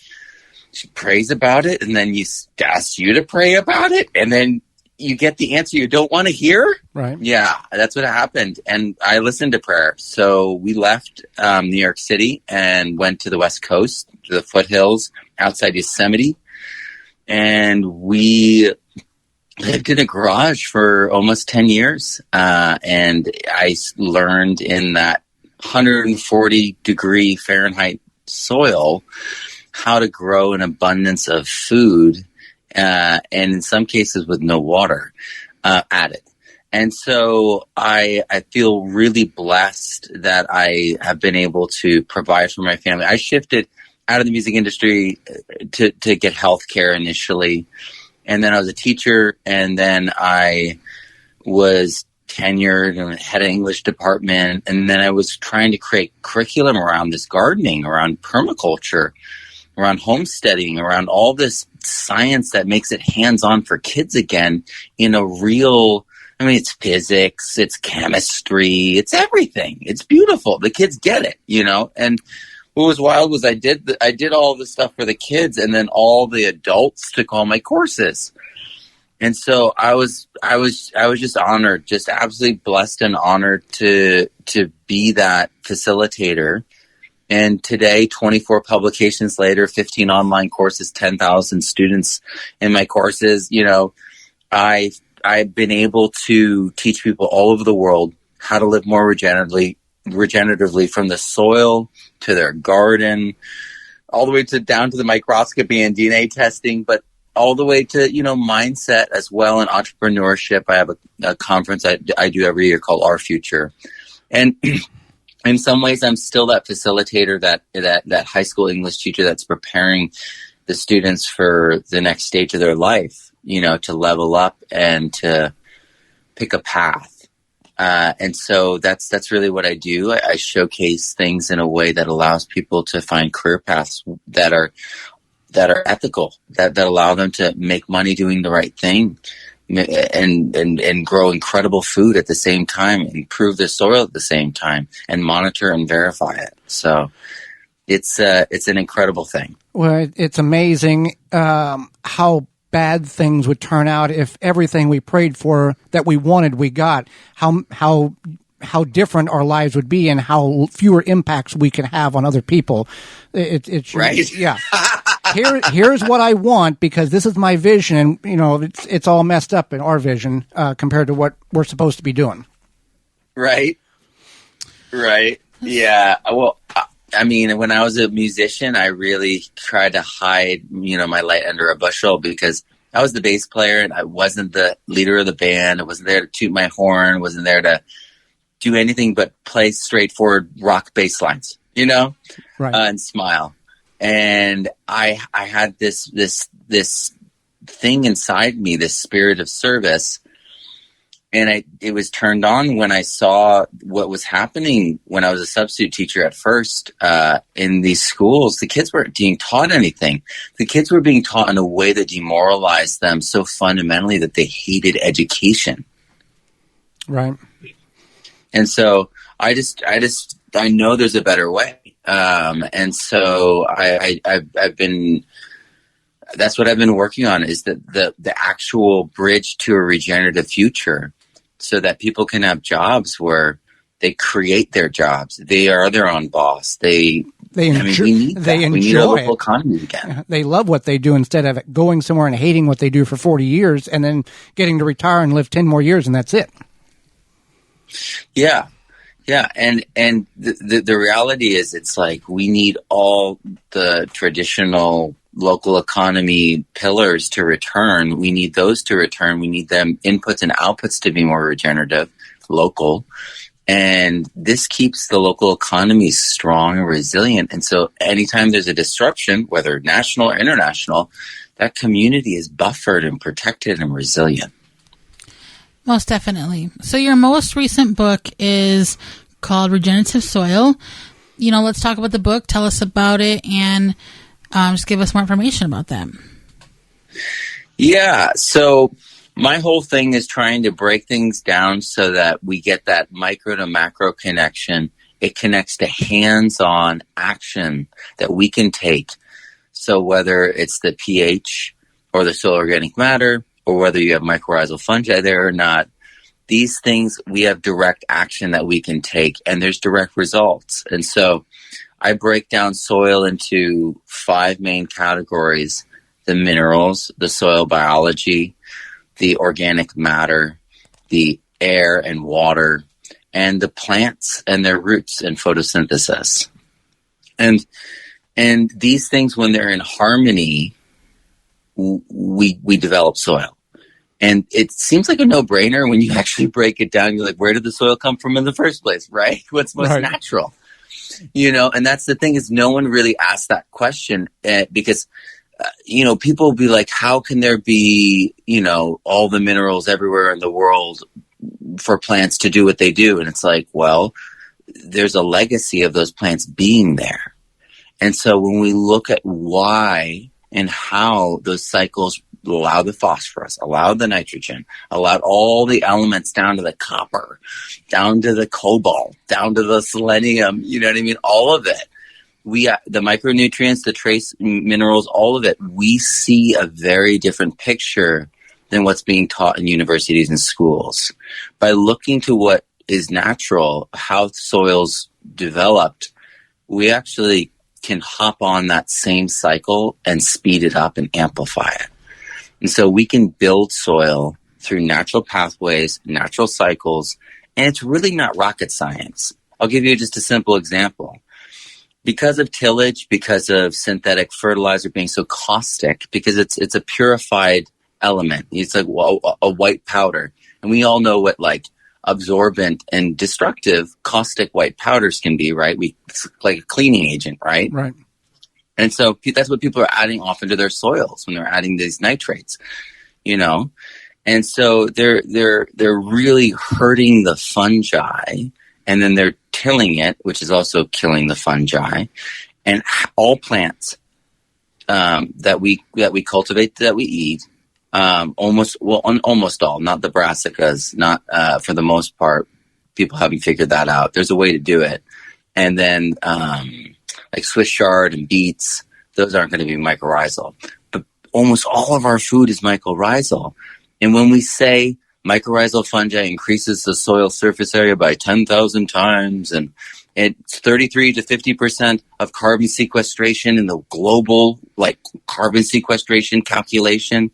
she prays about it, and then asks you to pray about it, and then you get the answer you don't want to hear. Right. Yeah, that's what happened. And I listened to prayer. So we left New York City and went to the West Coast, to the foothills, outside Yosemite. And we lived in a garage for almost 10 years. And I learned in that 140 degree Fahrenheit soil how to grow an abundance of food, and in some cases with no water added. And so I feel really blessed that I have been able to provide for my family. I shifted out of the music industry to get healthcare initially. And then I was a teacher, and then I was tenured and had an English department. And then I was trying to create curriculum around this gardening, around permaculture, around homesteading, around all this science that makes it hands-on for kids again in a real, I mean, it's physics, it's chemistry, it's everything. It's beautiful. The kids get it, you know? And what was wild was I did all this stuff for the kids, and then all the adults took all my courses. And so I was just honored, just absolutely blessed and honored to be that facilitator. And today, 24 publications later, 15 online courses, 10,000 students in my courses, you know, I've been able to teach people all over the world how to live more regeneratively from the soil to their garden, all the way to down to the microscopy and DNA testing, but all the way to, you know, mindset as well and entrepreneurship. I have a conference I do every year called Our Future. And in some ways, I'm still that facilitator, that high school English teacher that's preparing the students for the next stage of their life, you know, to level up and to pick a path. And so that's really what I do. I showcase things in a way that allows people to find career paths that are ethical, that allow them to make money doing the right thing, and grow incredible food at the same time, improve the soil at the same time, and monitor and verify it. So it's an incredible thing. Well, it's amazing how bad things would turn out if everything we prayed for that we wanted we got. How different our lives would be, and how fewer impacts we can have on other people. It's right. Yeah. Here's what I want, because this is my vision, and you know it's all messed up in our vision compared to what we're supposed to be doing. Right. Yeah. Well, I mean, when I was a musician, I really tried to hide, you know, my light under a bushel, because I was the bass player and I wasn't the leader of the band. I wasn't there to toot my horn. Wasn't there to do anything but play straightforward rock bass lines, you know, right. And smile. And I had this thing inside me, this spirit of service. And it was turned on when I saw what was happening when I was a substitute teacher at first in these schools. The kids weren't being taught anything. The kids were being taught in a way that demoralized them so fundamentally that they hated education. Right. And so I know there's a better way. And so I've been, that's what I've been working on, is the actual bridge to a regenerative future, so that people can have jobs where they create their jobs. They are their own boss. We need a local economy again. They love what they do, instead of going somewhere and hating what they do for 40 years and then getting to retire and live 10 more years, and that's it. Yeah. Yeah. And the reality is, it's like we need all the traditional local economy pillars to return. We need those to return. We need them inputs and outputs to be more regenerative, local. And this keeps the local economy strong and resilient. And so anytime there's a disruption, whether national or international, that community is buffered and protected and resilient. Most definitely. So your most recent book is called Regenerative Soil. You know, let's talk about the book. Tell us about it, and just give us more information about that. Yeah. So my whole thing is trying to break things down so that we get that micro to macro connection. It connects to hands-on action that we can take. So whether it's the pH or the soil organic matter, or whether you have mycorrhizal fungi there or not, these things, we have direct action that we can take, and there's direct results. And so I break down soil into 5 main categories: the minerals, the soil biology, the organic matter, the air and water, and the plants and their roots and photosynthesis. And these things, when they're in harmony, we develop soil. And it seems like a no-brainer when you actually break it down. You're like, where did the soil come from in the first place, right? What's most natural? And that's the thing, is no one really asked that question because, people will be like, how can there be, all the minerals everywhere in the world for plants to do what they do? And it's like, well, there's a legacy of those plants being there. And so when we look at why and how those cycles allow the phosphorus, allow the nitrogen, allowed all the elements down to the copper, down to the cobalt, down to the selenium, you know what I mean? All of it. The micronutrients, the trace minerals, all of it, we see a very different picture than what's being taught in universities and schools. By looking to what is natural, how soils developed, we actually can hop on that same cycle and speed it up and amplify it. And so we can build soil through natural pathways, natural cycles, and it's really not rocket science. I'll give you just a simple example. Because of tillage, because of synthetic fertilizer being so caustic, because it's a purified element. It's like a white powder. And we all know what like absorbent and destructive caustic white powders can be, right? It's like a cleaning agent, right? Right. And so that's what people are adding often to their soils when they're adding these nitrates, And so they're really hurting the fungi, and then they're tilling it, which is also killing the fungi. And all plants that we cultivate, that we eat, almost all, not the brassicas, not for the most part. People haven't figured that out. There's a way to do it. And then like Swiss chard and beets, those aren't going to be mycorrhizal. But almost all of our food is mycorrhizal. And when we say mycorrhizal fungi increases the soil surface area by 10,000 times, and it's 33 to 50% of carbon sequestration in the global carbon sequestration calculation,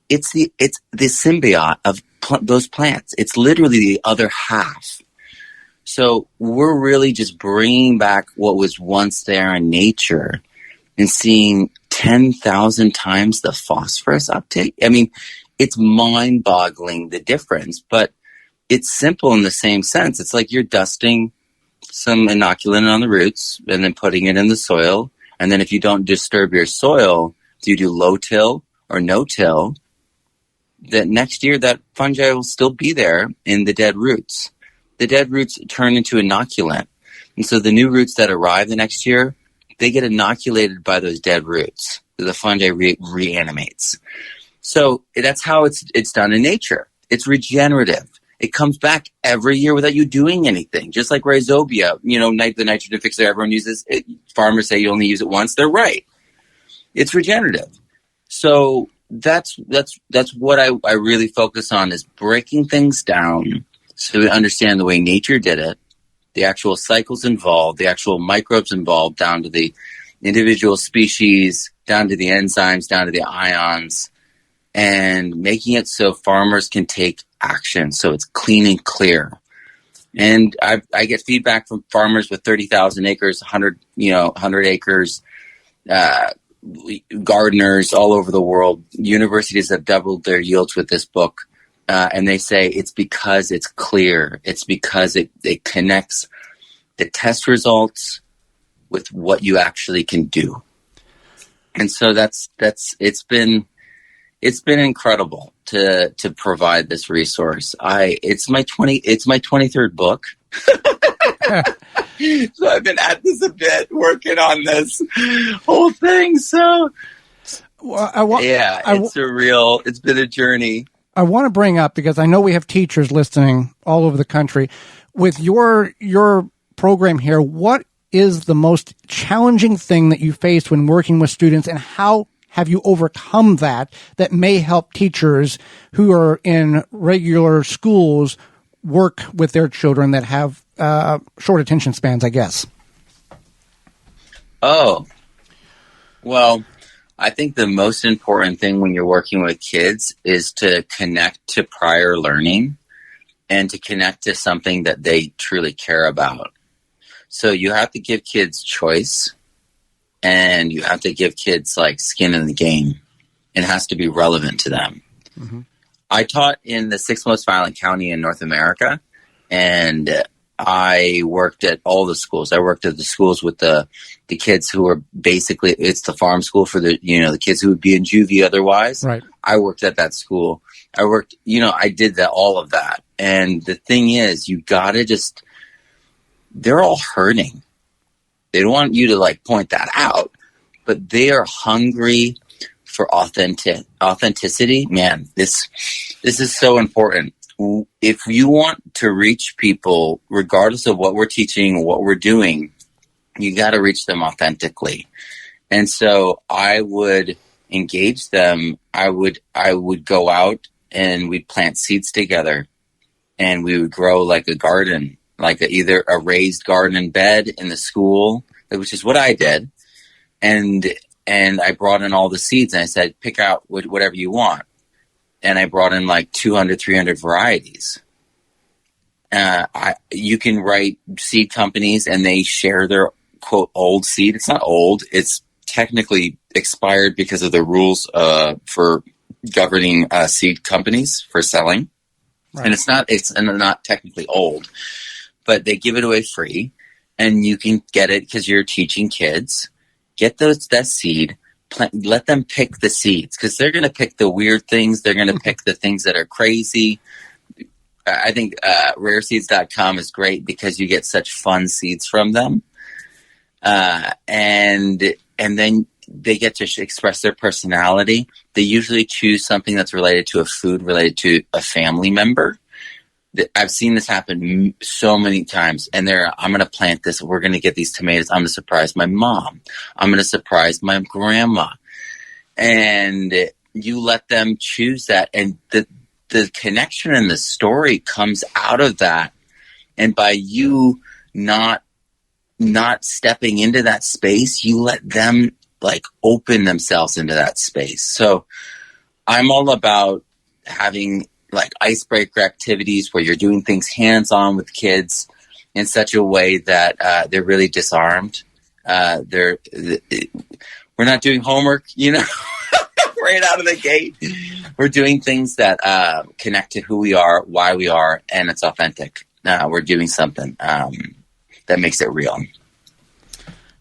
it's the symbiote of those plants. It's literally the other half. So we're really just bringing back what was once there in nature and seeing 10,000 times the phosphorus uptake. I mean, it's mind-boggling, the difference, but it's simple in the same sense. It's like you're dusting some inoculant on the roots and then putting it in the soil. And then if you don't disturb your soil, do you do low till or no till, that next year that fungi will still be there in the dead roots. The dead roots turn into inoculant. And so the new roots that arrive the next year, they get inoculated by those dead roots. The fungi reanimates. So that's how it's done in nature. It's regenerative. It comes back every year without you doing anything. Just like rhizobia, the nitrogen fixer everyone uses. Farmers say you only use it once. They're right. It's regenerative. So that's what I really focus on, is breaking things down so we understand the way nature did it, the actual cycles involved, the actual microbes involved, down to the individual species, down to the enzymes, down to the ions, and making it so farmers can take action, so it's clean and clear. And I get feedback from farmers with 30,000 acres, 100 acres, gardeners all over the world. Universities have doubled their yields with this book. And they say it's because it's clear. It's because it connects the test results with what you actually can do. And so it's been incredible to provide this resource. It's my 23rd book. So I've been at this a bit, working on this whole thing. So it's been a journey. I want to bring up, because I know we have teachers listening all over the country, with your program here, what is the most challenging thing that you faced when working with students, and how have you overcome that may help teachers who are in regular schools work with their children that have short attention spans, I guess? Oh, well, I think the most important thing when you're working with kids is to connect to prior learning and to connect to something that they truly care about. So you have to give kids choice, and you have to give kids like skin in the game. It has to be relevant to them. Mm-hmm. I taught in the 6th most violent county in North America, and I worked at all the schools. I worked at the schools with the kids who were basically, it's the farm school for the, the kids who would be in juvie otherwise. Right. I worked at that school. I did all of that. And the thing is, you gotta they're all hurting. They don't want you to point that out, but they are hungry for authenticity. Man, this is so important. If you want to reach people, regardless of what we're teaching, what we're doing, you got to reach them authentically. And so I would engage them. I would go out and we'd plant seeds together, and we would grow like a garden, either a raised garden bed in the school, which is what I did. And I brought in all the seeds, and I said, pick out whatever you want. And I brought in 200, 300 varieties. You can write seed companies, and they share their, quote, old seed. It's not old. It's technically expired because of the rules for governing seed companies for selling. Right. And it's not technically old, but they give it away free, and you can get it because you're teaching kids. Get that seed. Let them pick the seeds, because they're going to pick the weird things. They're going to pick the things that are crazy. I think rareseeds.com is great because you get such fun seeds from them. And then they get to express their personality. They usually choose something that's related to a food, related to a family member. I've seen this happen so many times, and I'm going to plant this. We're going to get these tomatoes. I'm going to surprise my mom. I'm going to surprise my grandma. And you let them choose that. And the connection and the story comes out of that. And by you not stepping into that space, you let them open themselves into that space. So I'm all about having icebreaker activities where you're doing things hands-on with kids in such a way that they're really disarmed. We're not doing homework, right out of the gate. We're doing things that connect to who we are, why we are, and it's authentic. We're doing something that makes it real.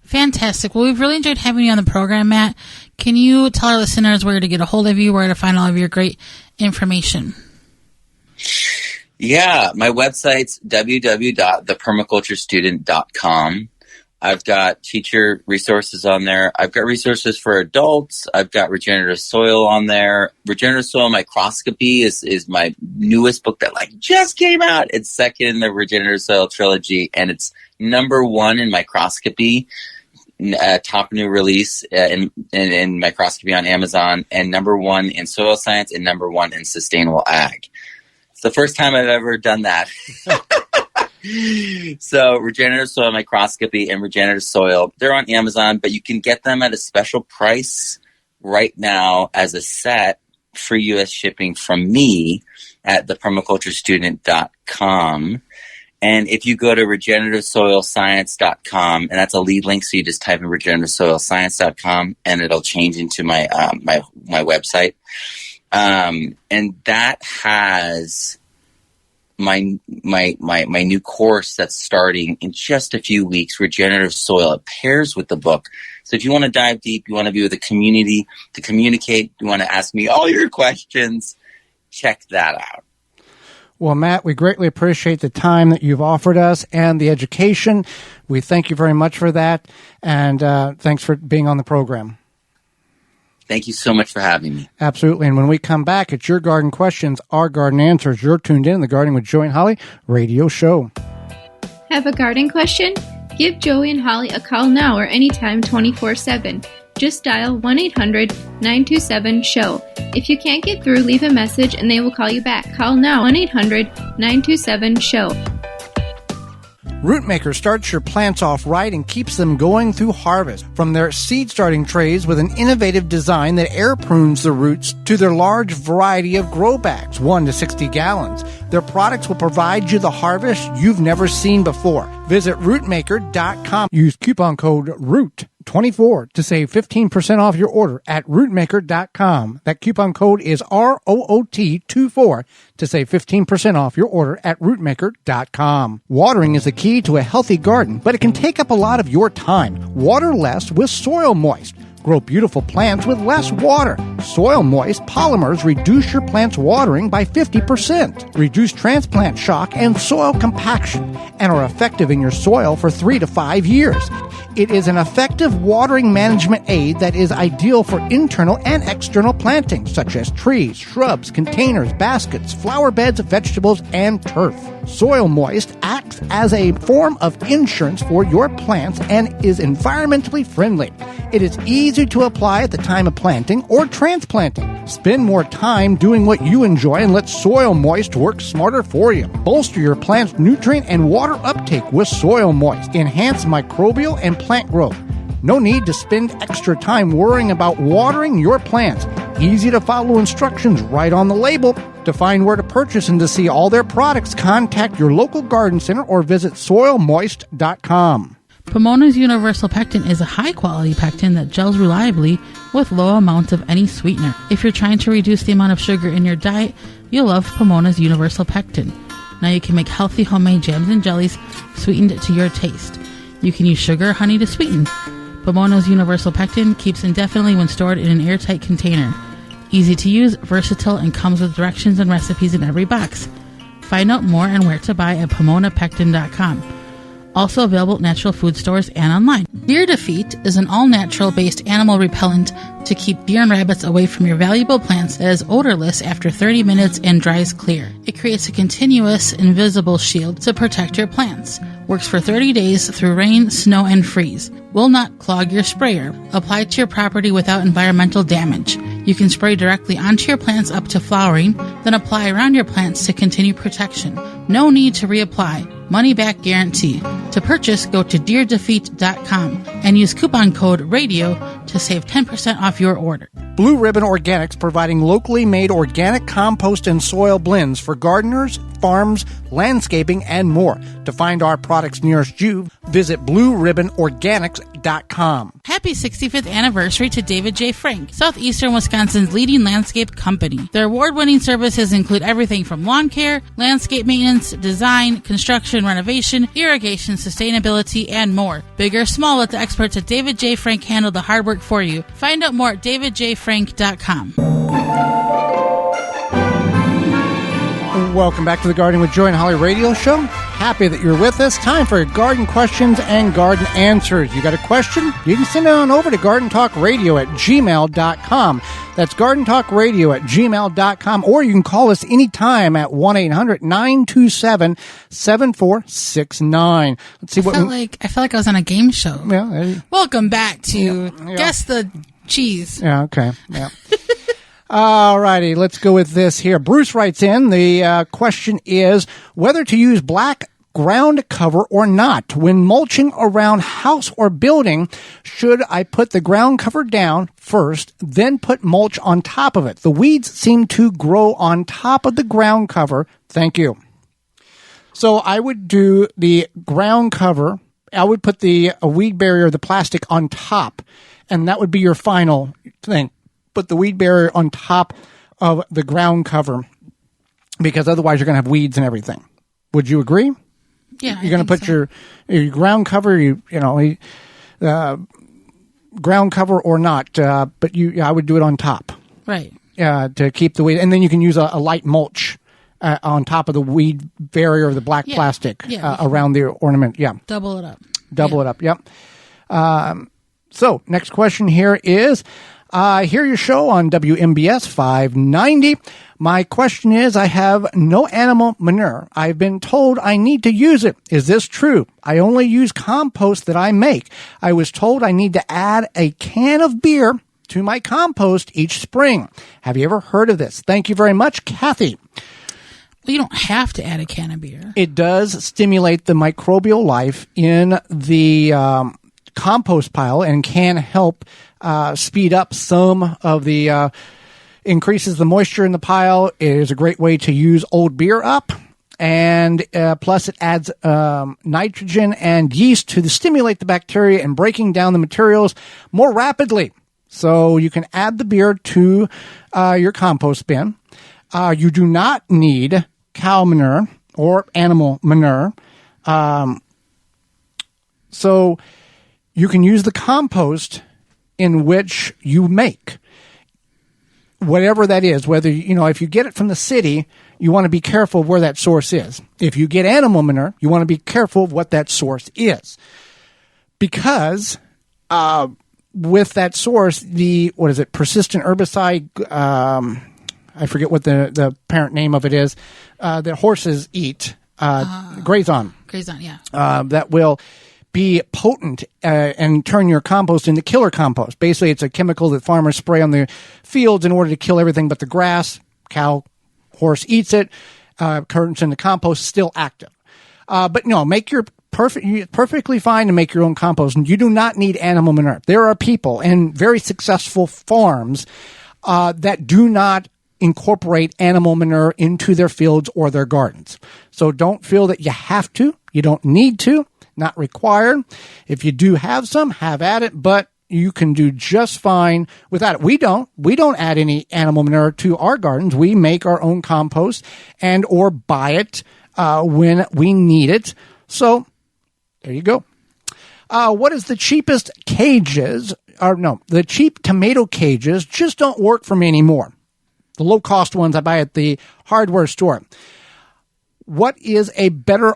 Fantastic. Well, we've really enjoyed having you on the program, Matt. Can you tell our listeners where to get a hold of you, where to find all of your great information? Yeah, my website's www.thepermaculturestudent.com. I've got teacher resources on there. I've got resources for adults. I've got regenerative soil on there. Regenerative soil microscopy is my newest book that just came out. It's second in the regenerative soil trilogy, and it's number 1 in microscopy, top new release in microscopy on Amazon, and number 1 in soil science, and number 1 in sustainable ag. It's the first time I've ever done that. So regenerative soil microscopy and regenerative soil, they're on Amazon, but you can get them at a special price right now as a set, free U.S. shipping from me at thepermaculturestudent.com. And if you go to regenerativesoilscience.com, and that's a lead link, so you just type in regenerativesoilscience.com, and it'll change into my my website. And that has my new course that's starting in just a few weeks, Regenerative Soil. It pairs with the book. So if you want to dive deep, you want to be with the community, to communicate, you want to ask me all your questions, check that out. Well, Matt, we greatly appreciate the time that you've offered us and the education. We thank you very much for that, and thanks for being on the program. Thank you so much for having me. Absolutely. And when we come back, it's Your Garden Questions, Our Garden Answers. You're tuned in the Gardening with Joey and Holly radio show. Have a garden question? Give Joey and Holly a call now or anytime 24/7. Just dial 1-800-927-SHOW. If you can't get through, leave a message and they will call you back. Call now, 1-800-927-SHOW. Rootmaker starts your plants off right and keeps them going through harvest. From their seed starting trays with an innovative design that air prunes the roots to their large variety of grow bags, 1 to 60 gallons. Their products will provide you the harvest you've never seen before. Visit rootmaker.com. Use coupon code ROOT24 to save 15% off your order at rootmaker.com. That coupon code is ROOT24 to save 15% off your order at rootmaker.com. Watering is the key to a healthy garden, but it can take up a lot of your time. Water less with Soil Moist. Grow beautiful plants with less water. Soil Moist polymers reduce your plant's watering by 50%, reduce transplant shock and soil compaction, and are effective in your soil for 3 to 5 years. It is an effective watering management aid that is ideal for internal and external plantings, such as trees, shrubs, containers, baskets, flower beds, vegetables, and turf. Soil Moist acts as a form of insurance for your plants and is environmentally friendly. It is easy to apply at the time of planting or transplanting. Spend more time doing what you enjoy and let Soil Moist work smarter for you. Bolster your plant's nutrient and water uptake with Soil Moist. Enhance microbial and plant growth. No need to spend extra time worrying about watering your plants. Easy to follow instructions right on the label. To find where to purchase and to see all their products, contact your local garden center or visit soilmoist.com. Pomona's Universal Pectin is a high-quality pectin that gels reliably with low amounts of any sweetener. If you're trying to reduce the amount of sugar in your diet, you'll love Pomona's Universal Pectin. Now you can make healthy homemade jams and jellies sweetened to your taste. You can use sugar or honey to sweeten. Pomona's Universal Pectin keeps indefinitely when stored in an airtight container. Easy to use, versatile, and comes with directions and recipes in every box. Find out more and where to buy at PomonaPectin.com. Also available at natural food stores and online. Deer Defeat is an all-natural based animal repellent to keep deer and rabbits away from your valuable plants that is odorless after 30 minutes and dries clear. It creates a continuous, invisible shield to protect your plants. Works for 30 days through rain, snow, and freeze. Will not clog your sprayer. Apply to your property without environmental damage. You can spray directly onto your plants up to flowering, then apply around your plants to continue protection. No need to reapply. Money back guarantee. To purchase, go to deerdefeat.com and use coupon code RADIO to save 10% off your order. Blue Ribbon Organics, providing locally made organic compost and soil blends for gardeners, farms, landscaping, and more. To find our products nearest you, visit blueribbonorganics.com. Happy 65th anniversary to David J. Frank, Southeastern Wisconsin's leading landscape company. Their award-winning services include everything from lawn care, landscape maintenance, design, construction, renovation, irrigation, sustainability, and more. Big or small, let the experts at David J. Frank handle the hard work for you. Find out more at davidjfrank.com. Welcome back to the Gardening with Joy and Holly radio show. Happy that you're with us. Time for garden questions and garden answers. You got a question? You can send it on over to gardentalkradio@gmail.com. That's gardentalkradio@gmail.com. Or you can call us anytime at 1-800-927-7469. Let's see I felt like I was on a game show. Yeah. Welcome back to Guess the Cheese. Yeah, okay. Yeah. All righty, let's go with this here. Bruce writes in, the question is whether to use black ground cover or not. When mulching around house or building, should I put the ground cover down first, then put mulch on top of it? The weeds seem to grow on top of the ground cover. Thank you. So I would do the ground cover. I would put the weed barrier, the plastic, on top, and that would be your final thing. Put the weed barrier on top of the ground cover, because otherwise you're going to have weeds and everything. Would you agree? Yeah, you're going to put your ground cover, ground cover or not, but I would do it on top, right? To keep the weed, and then you can use a light mulch on top of the weed barrier of the black plastic around the ornament. Yeah, double it up. It up. Yep. So next question here is. I hear your show on WMBS 590. My question is, I have no animal manure. I've been told I need to use it. Is this true? I only use compost that I make. I was told I need to add a can of beer to my compost each spring. Have you ever heard of this? Thank you very much, Kathy. Well, you don't have to add a can of beer. It does stimulate the microbial life in the compost pile and can help speed up some of the increases the moisture in the pile. It is a great way to use old beer up. And plus it adds nitrogen and yeast to stimulate the bacteria and breaking down the materials more rapidly. So you can add the beer to your compost bin. You do not need cow manure or animal manure. So you can use the compost in which you make whatever that is, whether, if you get it from the city, you want to be careful of where that source is. If you get animal manure, you want to be careful of what that source is. Because with that source, persistent herbicide, I forget what the parent name of it is, that horses eat, graze on. Graze on, yeah. That will be potent and turn your compost into killer compost. Basically, it's a chemical that farmers spray on the fields in order to kill everything but the grass. Cow, horse eats it, turns into compost, still active. But no, make your perfectly fine to make your own compost. And you do not need animal manure. There are people and very successful farms that do not incorporate animal manure into their fields or their gardens. So don't feel that you have to. You don't need to. Not required. If you do have some, have at it, but you can do just fine without it. We don't add any animal manure to our gardens. We make our own compost and or buy it when we need it. So there you go. What is the cheapest cages? The cheap tomato cages just don't work for me anymore. The low cost ones I buy at the hardware store. What is a better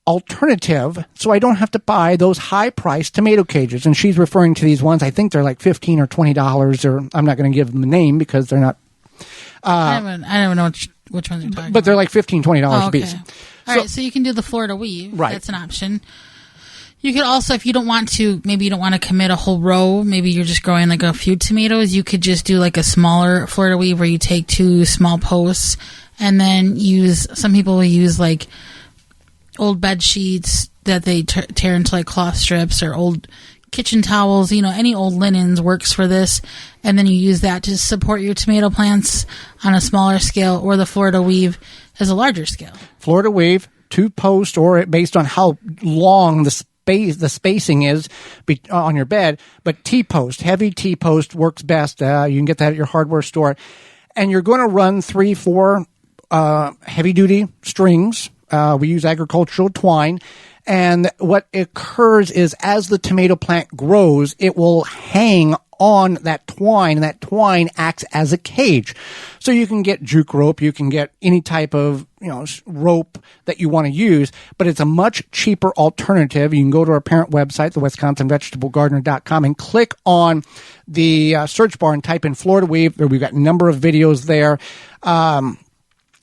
alternative so I don't have to buy those high-priced tomato cages? And she's referring to these ones. I think they're like $15 or $20, or I'm not going to give them a name because they're not. I don't know which ones you're talking but they're like $15, $20 a piece. All right, so you can do the Florida weave. Right. That's an option. You could also, if you don't want to, maybe you don't want to commit a whole row, maybe you're just growing like a few tomatoes, you could just do like a smaller Florida weave where you take 2 small posts and then some people will use like old bed sheets that they tear into like cloth strips, or old kitchen towels, any old linens works for this. And then you use that to support your tomato plants on a smaller scale, or the Florida weave as a larger scale. Florida weave, 2 posts, or based on how long the spacing is on your bed, but T-post, heavy T-post works best. You can get that at your hardware store. And you're going to run 3-4 heavy-duty strings. We use agricultural twine, and what occurs is as the tomato plant grows, it will hang on that twine, and that twine acts as a cage. So you can get juke rope, you can get any type of rope that you want to use, but it's a much cheaper alternative. You can go to our parent website, the WisconsinVegetableGardener.com, and click on the search bar and type in Florida weave. We've got a number of videos there.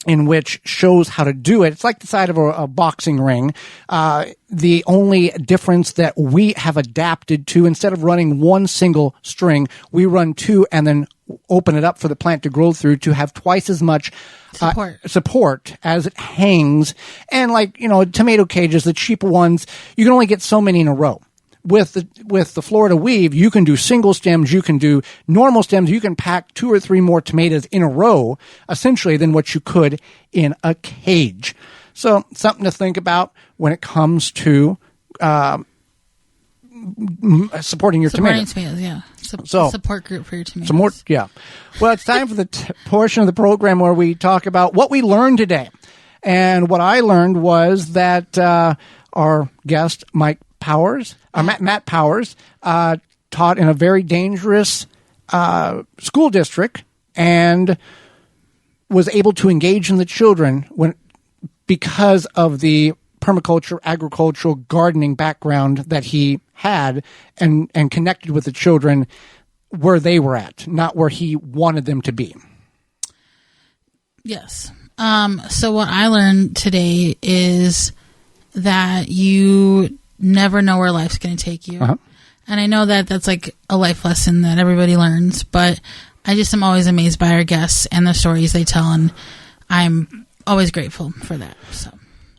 In which shows how to do it. It's like the side of a boxing ring. The only difference that we have adapted to, instead of running 1 single string, we run 2 and then open it up for the plant to grow through to have twice as much support as it hangs. And tomato cages, the cheaper ones, you can only get so many in a row. With the Florida weave, you can do single stems, you can do normal stems, you can pack 2 or 3 more tomatoes in a row, essentially, than what you could in a cage. So something to think about when it comes to supporting your tomatoes. Yeah. Support group for your tomatoes. Some more, yeah. Well, it's time for the portion of the program where we talk about what we learned today. And what I learned was that our guest, Matt Powers, taught in a very dangerous school district and was able to engage in the children because of the permaculture, agricultural, gardening background that he had, and connected with the children where they were at, not where he wanted them to be. Yes. So what I learned today is that you never know where life's going to take you. Uh-huh. And I know that that's like a life lesson that everybody learns, but I just am always amazed by our guests and the stories they tell. And I'm always grateful for that. So.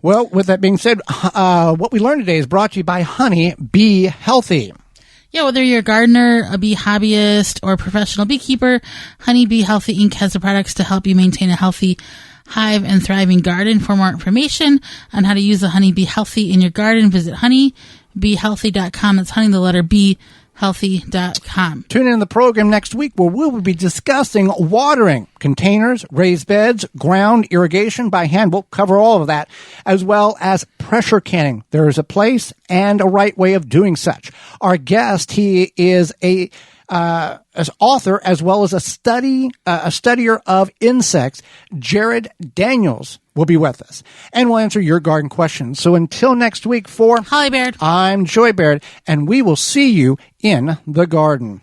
Well, with that being said, what we learned today is brought to you by Honey Be Healthy. Yeah, whether you're a gardener, a bee hobbyist, or a professional beekeeper, Honey Be Healthy Inc. has the products to help you maintain a healthy hive and thriving garden. For more information on how to use the Honey Be Healthy in your garden, visit honeybehealthy.com. That's honey, the letter B, healthy.com. Tune in the program next week where we will be discussing watering, containers, raised beds, ground irrigation by hand. We'll cover all of that, as well as pressure canning. There is a place and a right way of doing such. Our guest, he is as author as well as a studier of insects, Jared Daniels, will be with us, and we'll answer your garden questions. So until next week, for Holly Baird, I'm Joy Baird, and we will see you in the garden.